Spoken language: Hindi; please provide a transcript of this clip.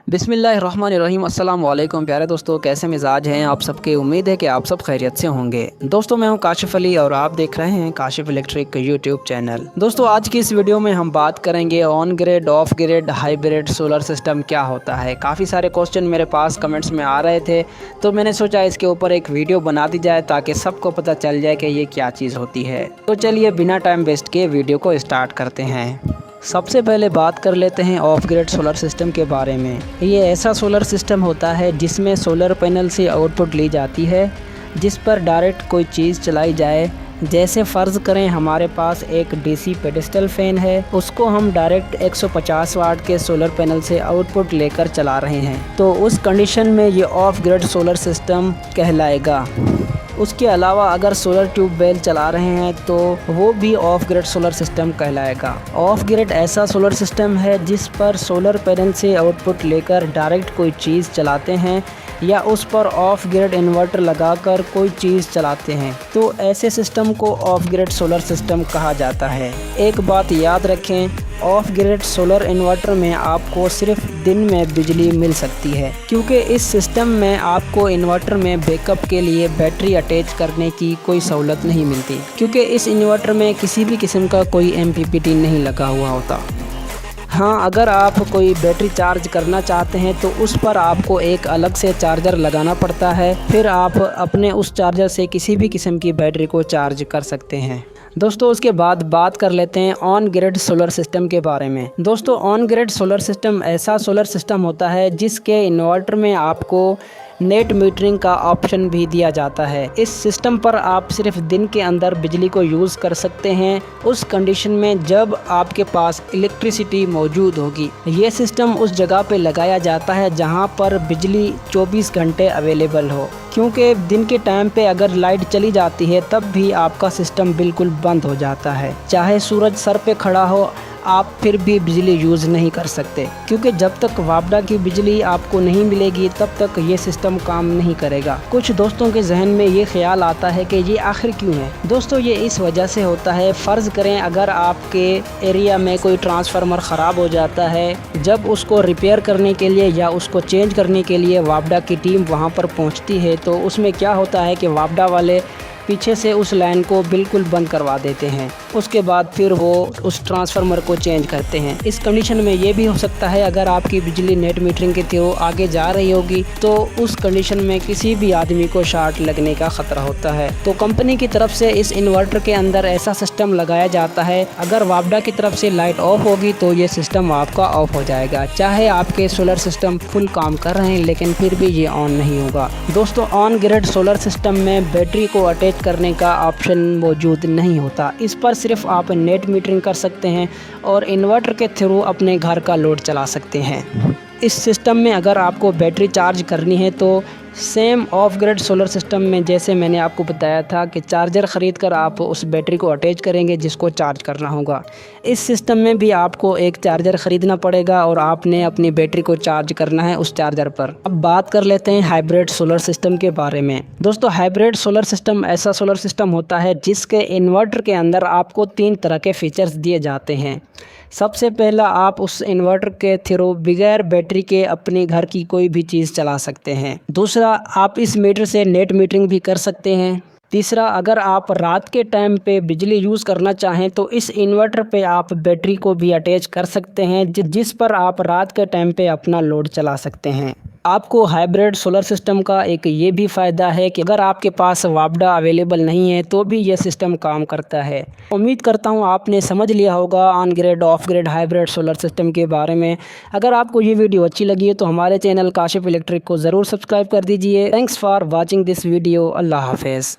बिस्मिल्लाहिर्रहमानिर्रहीम। अस्सलाम वालेकुम प्यारे दोस्तों, कैसे मिजाज हैं आप सबके। उम्मीद है कि आप सब खैरियत से होंगे। दोस्तों मैं हूं काशिफ़ अली और आप देख रहे हैं काशिफ़ इलेक्ट्रिक यूट्यूब चैनल। दोस्तों आज की इस वीडियो में हम बात करेंगे on grid, of grid, hybrid solar system क्या होता है। काफ़ी सारे क्वेश्चन मेरे पास कमेंट्स में आ रहे थे, तो मैंने सोचा इसके ऊपर एक वीडियो बना दी जाए ताकि सबको पता चल जाए कि ये क्या चीज़ होती है। तो चलिए बिना टाइम वेस्ट किए वीडियो को स्टार्ट करते हैं। सबसे पहले बात कर लेते हैं ऑफ ग्रिड सोलर सिस्टम के बारे में। ये ऐसा सोलर सिस्टम होता है जिसमें सोलर पैनल से आउटपुट ली जाती है, जिस पर डायरेक्ट कोई चीज़ चलाई जाए। जैसे फ़र्ज़ करें हमारे पास एक डीसी पेडेस्टल फ़ैन है, उसको हम डायरेक्ट 150 वाट के सोलर पैनल से आउटपुट लेकर चला रहे हैं, तो उस कंडीशन में ये ऑफ ग्रिड सोलर सिस्टम कहलाएगा। उसके अलावा अगर सोलर ट्यूबवेल चला रहे हैं तो वो भी ऑफ ग्रिड सोलर सिस्टम कहलाएगा। ऑफ ग्रिड ऐसा सोलर सिस्टम है जिस पर सोलर पैनल से आउटपुट लेकर डायरेक्ट कोई चीज़ चलाते हैं या उस पर ऑफ ग्रिड इन्वर्टर लगाकर कोई चीज़ चलाते हैं, तो ऐसे सिस्टम को ऑफ ग्रिड सोलर सिस्टम कहा जाता है। एक बात याद रखें, ऑफ ग्रिड सोलर इन्वर्टर में आपको सिर्फ दिन में बिजली मिल सकती है, क्योंकि इस सिस्टम में आपको इन्वर्टर में बैकअप के लिए बैटरी अटैच करने की कोई सहूलत नहीं मिलती, क्योंकि इस इन्वर्टर में किसी भी किस्म का कोई MPPT नहीं लगा हुआ होता। हाँ, अगर आप कोई बैटरी चार्ज करना चाहते हैं तो उस पर आपको एक अलग से चार्जर लगाना पड़ता है, फिर आप अपने उस चार्जर से किसी भी किस्म की बैटरी को चार्ज कर सकते हैं। दोस्तों उसके बाद बात कर लेते हैं ऑन ग्रिड सोलर सिस्टम के बारे में। दोस्तों ऑन ग्रिड सोलर सिस्टम ऐसा सोलर सिस्टम होता है जिसके इन्वर्टर में आपको नेट मीटरिंग का ऑप्शन भी दिया जाता है। इस सिस्टम पर आप सिर्फ दिन के अंदर बिजली को यूज़ कर सकते हैं, उस कंडीशन में जब आपके पास इलेक्ट्रिसिटी मौजूद होगी। ये सिस्टम उस जगह पे लगाया जाता है जहां पर बिजली 24 घंटे अवेलेबल हो, क्योंकि दिन के टाइम पे अगर लाइट चली जाती है तब भी आपका सिस्टम बिल्कुल बंद हो जाता है। चाहे सूरज सर पे खड़ा हो, आप फिर भी बिजली यूज़ नहीं कर सकते, क्योंकि जब तक वापडा की बिजली आपको नहीं मिलेगी तब तक ये सिस्टम काम नहीं करेगा। कुछ दोस्तों के जहन में ये ख्याल आता है कि ये आखिर क्यों है। दोस्तों ये इस वजह से होता है, फ़र्ज़ करें अगर आपके एरिया में कोई ट्रांसफार्मर ख़राब हो जाता है, जब उसको रिपेयर करने के लिए या उसको चेंज करने के लिए वापडा की टीम वहाँ पर पहुँचती है, तो उसमें क्या होता है कि वापडा वाले पीछे से उस लाइन को बिल्कुल बंद करवा देते हैं। उसके बाद फिर वो उस ट्रांसफार्मर को चेंज करते हैं। इस कंडीशन में ये भी हो सकता है अगर आपकी बिजली नेट मीटरिंग के थ्रू आगे जा रही होगी तो उस कंडीशन में किसी भी आदमी को शॉर्ट लगने का ख़तरा होता है। तो कंपनी की तरफ से इस इन्वर्टर के अंदर ऐसा सिस्टम लगाया जाता है, अगर वापडा की तरफ से लाइट ऑफ होगी तो ये सिस्टम आपका ऑफ हो जाएगा। चाहे आपके सोलर सिस्टम फुल काम कर रहे हैं लेकिन फिर भी ये ऑन नहीं होगा। दोस्तों ऑन ग्रिड सोलर सिस्टम में बैटरी को अटैच करने का ऑप्शन मौजूद नहीं होता। इस पर सिर्फ आप नेट मीटरिंग कर सकते हैं और इन्वर्टर के थ्रू अपने घर का लोड चला सकते हैं। इस सिस्टम में अगर आपको बैटरी चार्ज करनी है तो same of grid solar system में जैसे मैंने आपको बताया था कि चार्जर ख़रीद कर आप उस बैटरी को अटैच करेंगे जिसको चार्ज करना होगा। इस सिस्टम में भी आपको एक चार्जर ख़रीदना पड़ेगा और आपने अपनी बैटरी को चार्ज करना है उस चार्जर पर। अब बात कर लेते हैं हाइब्रिड सोलर सिस्टम के बारे में। दोस्तों हाइब्रिड सोलर सिस्टम ऐसा सोलर सिस्टम होता है जिसके इन्वर्टर के अंदर आपको 3 तरह के फीचर्स दिए जाते हैं। सबसे पहला, आप उस इन्वर्टर के थ्रू बगैर बैटरी के अपने घर की कोई भी चीज़ चला सकते हैं। दूसरा, आप इस मीटर से नेट मीटरिंग भी कर सकते हैं। तीसरा, अगर आप रात के टाइम पे बिजली यूज़ करना चाहें तो इस इन्वर्टर पे आप बैटरी को भी अटैच कर सकते हैं, जिस पर आप रात के टाइम पे अपना लोड चला सकते हैं। आपको हाइब्रिड सोलर सिस्टम का एक ये भी फ़ायदा है कि अगर आपके पास वापडा अवेलेबल नहीं है तो भी ये सिस्टम काम करता है। उम्मीद करता हूँ आपने समझ लिया होगा on grid, of grid, hybrid solar system के बारे में। अगर आपको ये वीडियो अच्छी लगी है तो हमारे चैनल काशिफ़ इलेक्ट्रिक को ज़रूर सब्सक्राइब कर दीजिए। Thanks for watching this video. अल्लाह हाफ़िज़।